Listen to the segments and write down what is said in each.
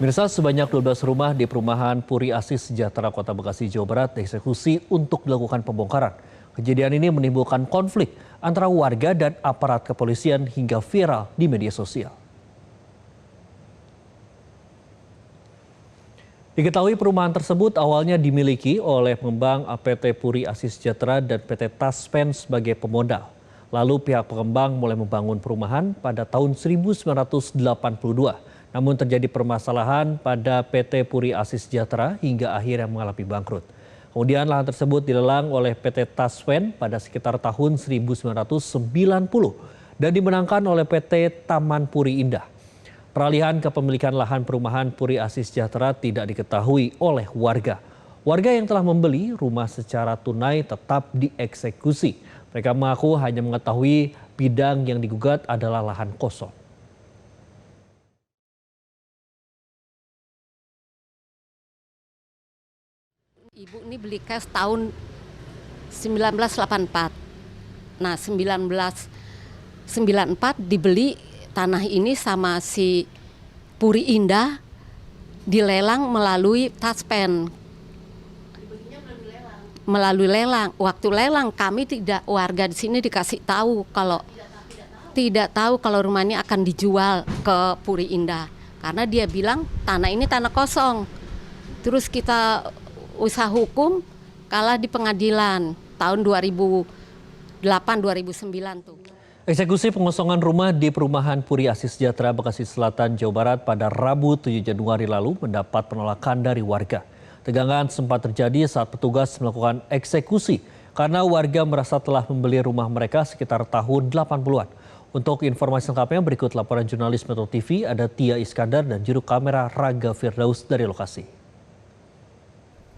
Mirsa, sebanyak 12 rumah di perumahan Puri Asih Sejahtera Kota Bekasi, Jawa Barat dieksekusi untuk dilakukan pembongkaran. Kejadian ini menimbulkan konflik antara warga dan aparat kepolisian hingga viral di media sosial. Diketahui perumahan tersebut awalnya dimiliki oleh pengembang PT Puri Asih Sejahtera dan PT Taspen sebagai pemodal. Lalu pihak pengembang mulai membangun perumahan pada tahun 1982. Namun terjadi permasalahan pada PT Puri Asih Sejahtera hingga akhirnya mengalami bangkrut. Kemudian lahan tersebut dilelang oleh PT Taspen pada sekitar tahun 1990 dan dimenangkan oleh PT Taman Puri Indah. Peralihan kepemilikan lahan perumahan Puri Asih Sejahtera tidak diketahui oleh warga. Warga yang telah membeli rumah secara tunai tetap dieksekusi. Mereka mengaku hanya mengetahui bidang yang digugat adalah lahan kosong. Ibu ini beli cash tahun 1984. Nah, 1994 dibeli tanah ini sama si Puri Indah, dilelang melalui Taspen. Melalui lelang. Waktu lelang kami warga di sini dikasih tahu kalau tidak tahu kalau rumah ini akan dijual ke Puri Indah. Karena dia bilang tanah ini tanah kosong. Terus kita usaha hukum kalah di pengadilan tahun 2008-2009 tuh. Eksekusi pengosongan rumah di perumahan Puri Asih Sejahtera Bekasi Selatan, Jawa Barat pada Rabu 7 Januari lalu mendapat penolakan dari warga. Tegangan sempat terjadi saat petugas melakukan eksekusi karena warga merasa telah membeli rumah mereka sekitar tahun 80-an. Untuk informasi lengkapnya berikut laporan jurnalis Metro TV, ada Tia Iskandar dan juru kamera Raga Firdaus dari lokasi.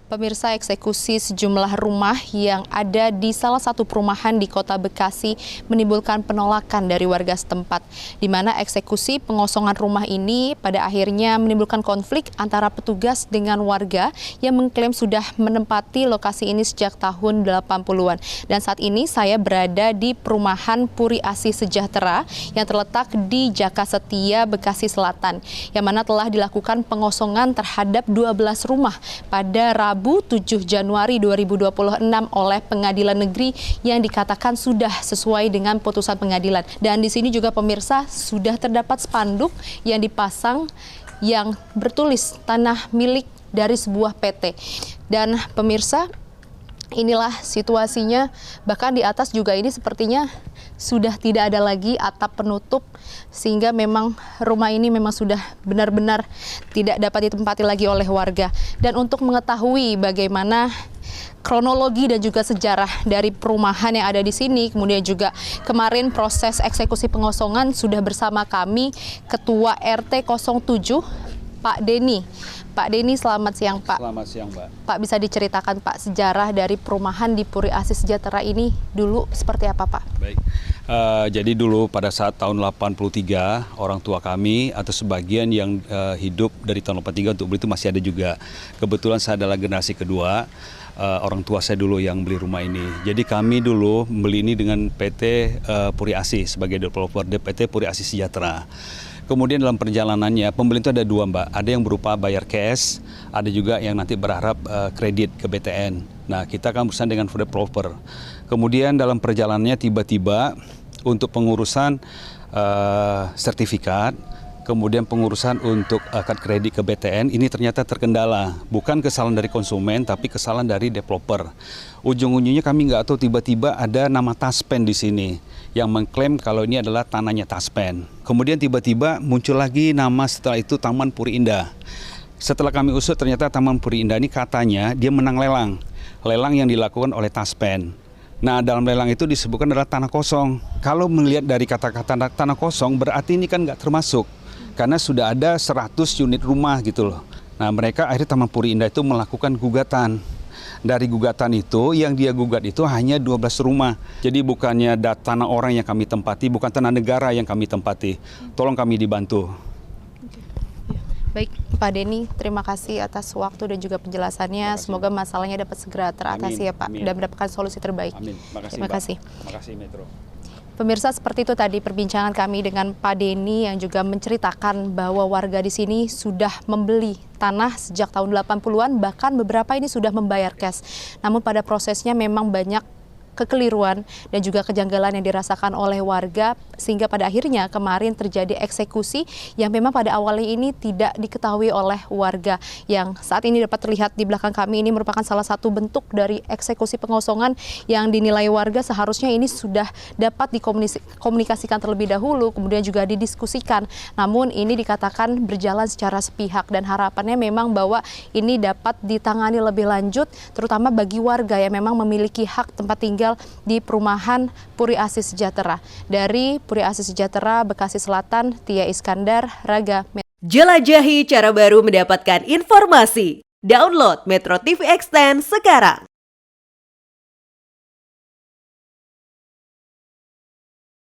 Pemirsa, eksekusi sejumlah rumah yang ada di salah satu perumahan di Kota Bekasi menimbulkan penolakan dari warga setempat, di mana eksekusi pengosongan rumah ini pada akhirnya menimbulkan konflik antara petugas dengan warga yang mengklaim sudah menempati lokasi ini sejak tahun 80-an. Dan saat ini saya berada di perumahan Puri Asih Sejahtera yang terletak di Jaka Setia, Bekasi Selatan, yang mana telah dilakukan pengosongan terhadap 12 rumah pada Rabu 7 Januari 2026 oleh Pengadilan Negeri yang dikatakan sudah sesuai dengan putusan pengadilan. Dan di sini juga pemirsa sudah terdapat spanduk yang dipasang yang bertulis tanah milik dari sebuah PT. Dan pemirsa, inilah situasinya, bahkan di atas juga ini sepertinya sudah tidak ada lagi atap penutup, sehingga memang rumah ini memang sudah benar-benar tidak dapat ditempati lagi oleh warga. Dan untuk mengetahui bagaimana kronologi dan juga sejarah dari perumahan yang ada di sini, kemudian juga kemarin proses eksekusi pengosongan, sudah bersama kami Ketua RT 07 Pak Denny. Pak Denny, selamat siang Pak. Selamat siang Mbak. Pak, bisa diceritakan Pak sejarah dari perumahan di Puri Asih Sejahtera ini dulu seperti apa Pak? Baik, jadi dulu pada saat tahun 83 orang tua kami atau sebagian yang hidup dari tahun 83 untuk beli itu masih ada juga. Kebetulan saya adalah generasi kedua, orang tua saya dulu yang beli rumah ini. Jadi kami dulu beli ini dengan PT Puri Asih sebagai developer PT Puri Asih Sejahtera. Kemudian dalam perjalanannya pembeli itu ada dua Mbak, ada yang berupa bayar cash, ada juga yang nanti berharap kredit ke BTN. Nah kita akan berurusan dengan developer. Kemudian dalam perjalanannya tiba-tiba untuk pengurusan sertifikat, kemudian pengurusan untuk akad kredit ke BTN ini ternyata terkendala. Bukan kesalahan dari konsumen tapi kesalahan dari developer. Ujung-ujungnya kami nggak tahu tiba-tiba ada nama Taspen di sini yang mengklaim kalau ini adalah tanahnya Taspen. Kemudian tiba-tiba muncul lagi nama setelah itu Taman Puri Indah. Setelah kami usut ternyata Taman Puri Indah ini katanya dia menang lelang. Lelang yang dilakukan oleh Taspen. Nah dalam lelang itu disebutkan adalah tanah kosong. Kalau melihat dari kata-kata tanah kosong berarti ini kan nggak termasuk. Karena sudah ada 100 unit rumah gitu loh. Nah mereka akhirnya Taman Puri Indah itu melakukan gugatan. Dari gugatan itu, yang dia gugat itu hanya 12 rumah. Jadi bukannya tanah orang yang kami tempati, bukan tanah negara yang kami tempati. Tolong kami dibantu. Baik, Pak Denny, terima kasih atas waktu dan juga penjelasannya. Semoga masalahnya dapat segera teratasi ya Pak, dan mendapatkan solusi terbaik. Amin. Terima kasih. Terima kasih Metro. Pemirsa, seperti itu tadi perbincangan kami dengan Pak Denny yang juga menceritakan bahwa warga di sini sudah membeli tanah sejak tahun 80-an, bahkan beberapa ini sudah membayar cash. Namun pada prosesnya memang banyak kekeliruan dan juga kejanggalan yang dirasakan oleh warga sehingga pada akhirnya kemarin terjadi eksekusi yang memang pada awalnya ini tidak diketahui oleh warga. Yang saat ini dapat terlihat di belakang kami ini merupakan salah satu bentuk dari eksekusi pengosongan yang dinilai warga seharusnya ini sudah dapat dikomunikasikan terlebih dahulu, kemudian juga didiskusikan. Namun ini dikatakan berjalan secara sepihak dan harapannya memang bahwa ini dapat ditangani lebih lanjut terutama bagi warga yang memang memiliki hak tempat tinggal di perumahan Puri Asih Sejahtera. Dari Puri Asih Sejahtera, Bekasi Selatan, Tia Iskandar, Raga. Jelajahi cara baru mendapatkan informasi. Download Metro TV Extend sekarang.